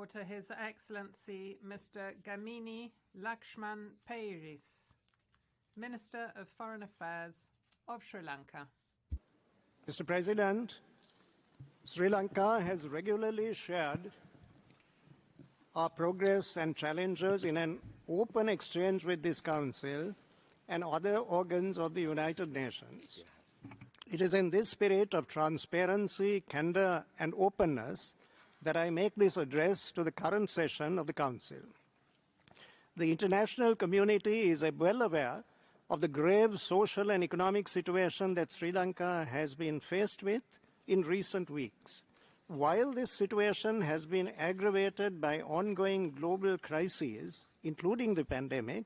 to His Excellency Mr. Gamini Lakshman Peiris, Minister of Foreign Affairs of Sri Lanka. Mr. President, Sri Lanka has regularly shared our progress and challenges in an open exchange with this Council and other organs of the United Nations. It is in this spirit of transparency, candour and openness that I make this address to the current session of the Council. The international community is well aware of the grave social and economic situation that Sri Lanka has been faced with in recent weeks. While this situation has been aggravated by ongoing global crises, including the pandemic,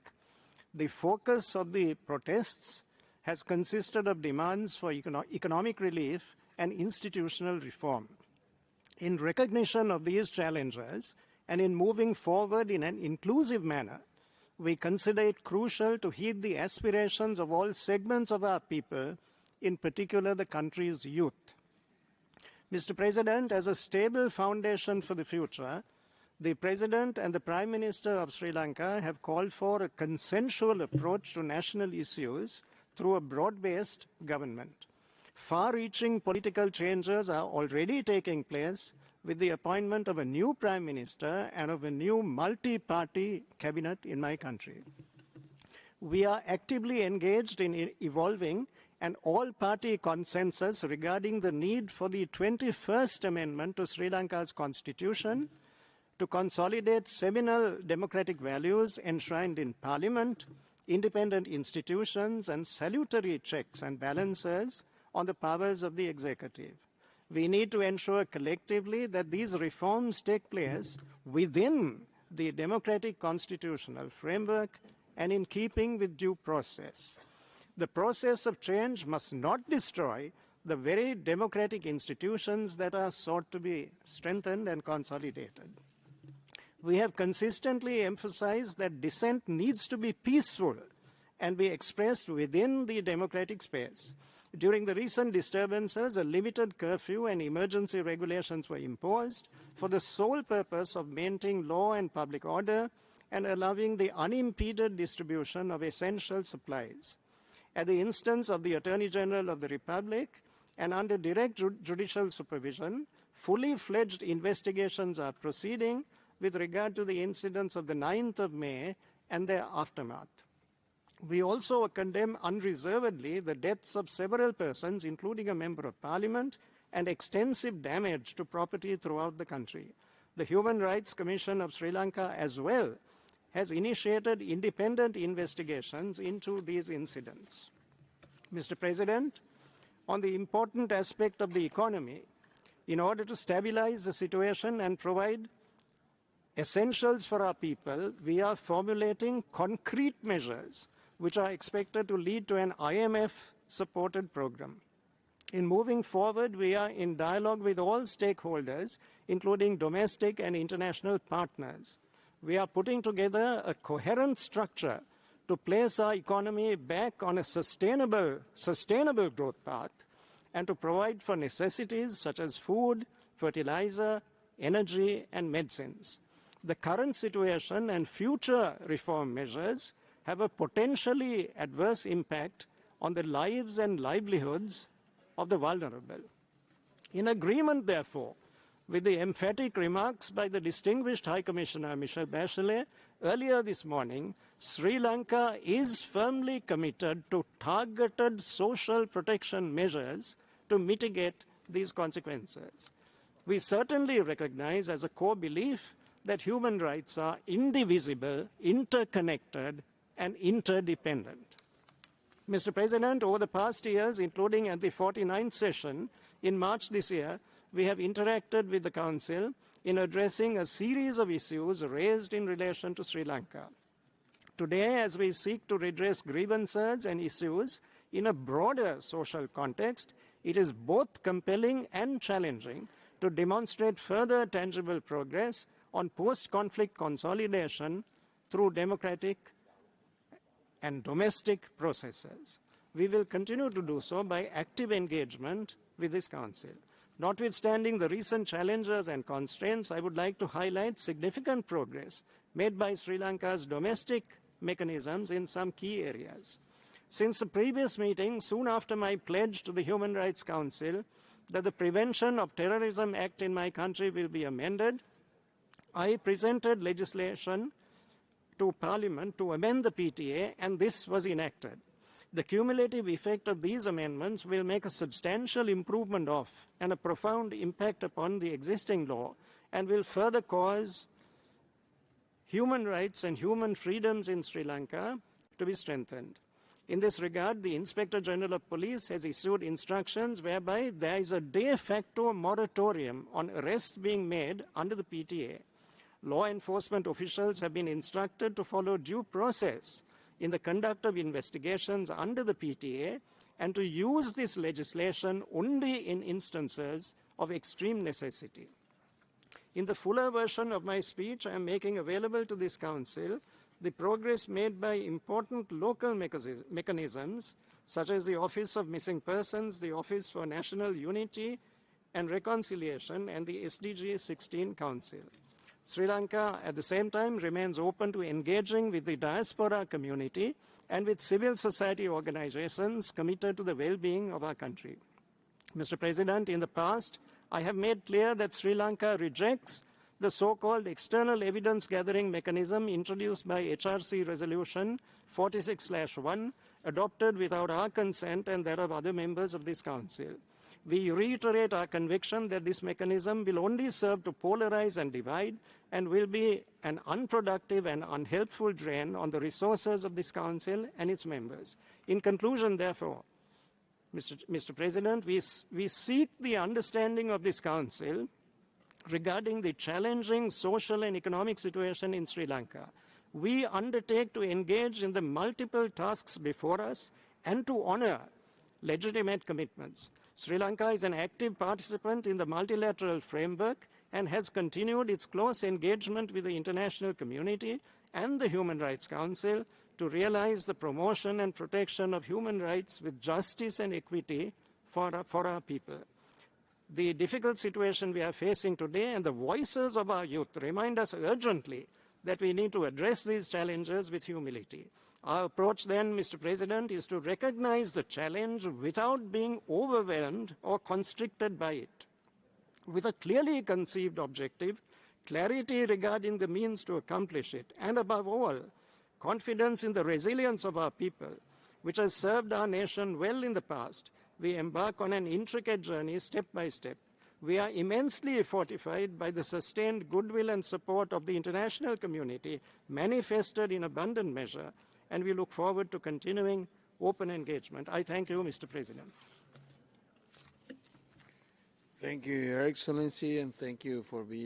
the focus of the protests has consisted of demands for economic relief and institutional reform. In recognition of these challenges and in moving forward in an inclusive manner, we consider it crucial to heed the aspirations of all segments of our people, in particular the country's youth. Mr. President, as a stable foundation for the future, the President and the Prime Minister of Sri Lanka have called for a consensual approach to national issues through a broad-based government. Far-reaching political changes are already taking place with the appointment of a new Prime Minister and of a new multi-party cabinet in my country. We are actively engaged in evolving an all-party consensus regarding the need for the 21st Amendment to Sri Lanka's Constitution to consolidate seminal democratic values enshrined in Parliament, independent institutions, and salutary checks and balances on the powers of the executive. We need to ensure collectively that these reforms take place within the democratic constitutional framework and in keeping with due process. The process of change must not destroy the very democratic institutions that are sought to be strengthened and consolidated. We have consistently emphasized that dissent needs to be peaceful and be expressed within the democratic space. During the recent disturbances, a limited curfew and emergency regulations were imposed for the sole purpose of maintaining law and public order and allowing the unimpeded distribution of essential supplies. At the instance of the Attorney General of the Republic and under direct judicial supervision, fully fledged investigations are proceeding with regard to the incidents of the 9th of May and their aftermath. We also condemn unreservedly the deaths of several persons, including a member of parliament, and extensive damage to property throughout the country. The Human Rights Commission of Sri Lanka as well has initiated independent investigations into these incidents. Mr. President, on the important aspect of the economy, in order to stabilize the situation and provide essentials for our people, we are formulating concrete measures which are expected to lead to an IMF-supported program. In moving forward, we are in dialogue with all stakeholders, including domestic and international partners. We are putting together a coherent structure to place our economy back on a sustainable growth path and to provide for necessities such as food, fertilizer, energy, and medicines. The current situation and future reform measures have a potentially adverse impact on the lives and livelihoods of the vulnerable. In agreement, therefore, with the emphatic remarks by the distinguished High Commissioner Michelle Bachelet earlier this morning, Sri Lanka is firmly committed to targeted social protection measures to mitigate these consequences. We certainly recognize as a core belief that human rights are indivisible, interconnected, and interdependent. Mr. President, over the past years, including at the 49th session in March this year, we have interacted with the Council in addressing a series of issues raised in relation to Sri Lanka. Today, as we seek to redress grievances and issues in a broader social context, it is both compelling and challenging to demonstrate further tangible progress on post-conflict consolidation through democratic and domestic processes. We will continue to do so by active engagement with this Council. Notwithstanding the recent challenges and constraints, I would like to highlight significant progress made by Sri Lanka's domestic mechanisms in some key areas. Since the previous meeting, soon after my pledge to the Human Rights Council that the Prevention of Terrorism Act in my country will be amended, I presented legislation to Parliament to amend the PTA, and this was enacted. The cumulative effect of these amendments will make a substantial improvement of and a profound impact upon the existing law, and will further cause human rights and human freedoms in Sri Lanka to be strengthened. In this regard, the Inspector General of Police has issued instructions whereby there is a de facto moratorium on arrests being made under the PTA. Law enforcement officials have been instructed to follow due process in the conduct of investigations under the PTA and to use this legislation only in instances of extreme necessity. In the fuller version of my speech, I am making available to this Council the progress made by important local mechanisms, such as the Office of Missing Persons, the Office for National Unity and Reconciliation, and the SDG 16 Council. Sri Lanka, at the same time, remains open to engaging with the diaspora community and with civil society organizations committed to the well-being of our country. Mr. President, in the past, I have made clear that Sri Lanka rejects the so-called external evidence gathering mechanism introduced by HRC Resolution 46/1, adopted without our consent and that of other members of this Council. We reiterate our conviction that this mechanism will only serve to polarize and divide and will be an unproductive and unhelpful drain on the resources of this Council and its members. In conclusion, therefore, Mr. President, we seek the understanding of this Council regarding the challenging social and economic situation in Sri Lanka. We undertake to engage in the multiple tasks before us and to honor legitimate commitments. Sri Lanka is an active participant in the multilateral framework and has continued its close engagement with the international community and the Human Rights Council to realize the promotion and protection of human rights with justice and equity for our people. The difficult situation we are facing today and the voices of our youth remind us urgently that we need to address these challenges with humility. Our approach then, Mr. President, is to recognize the challenge without being overwhelmed or constricted by it. With a clearly conceived objective, clarity regarding the means to accomplish it, and above all, confidence in the resilience of our people, which has served our nation well in the past, we embark on an intricate journey step by step. We are immensely fortified by the sustained goodwill and support of the international community manifested in abundant measure, and we look forward to continuing open engagement. I thank you, Mr. President. Thank you, Your Excellency, and thank you for being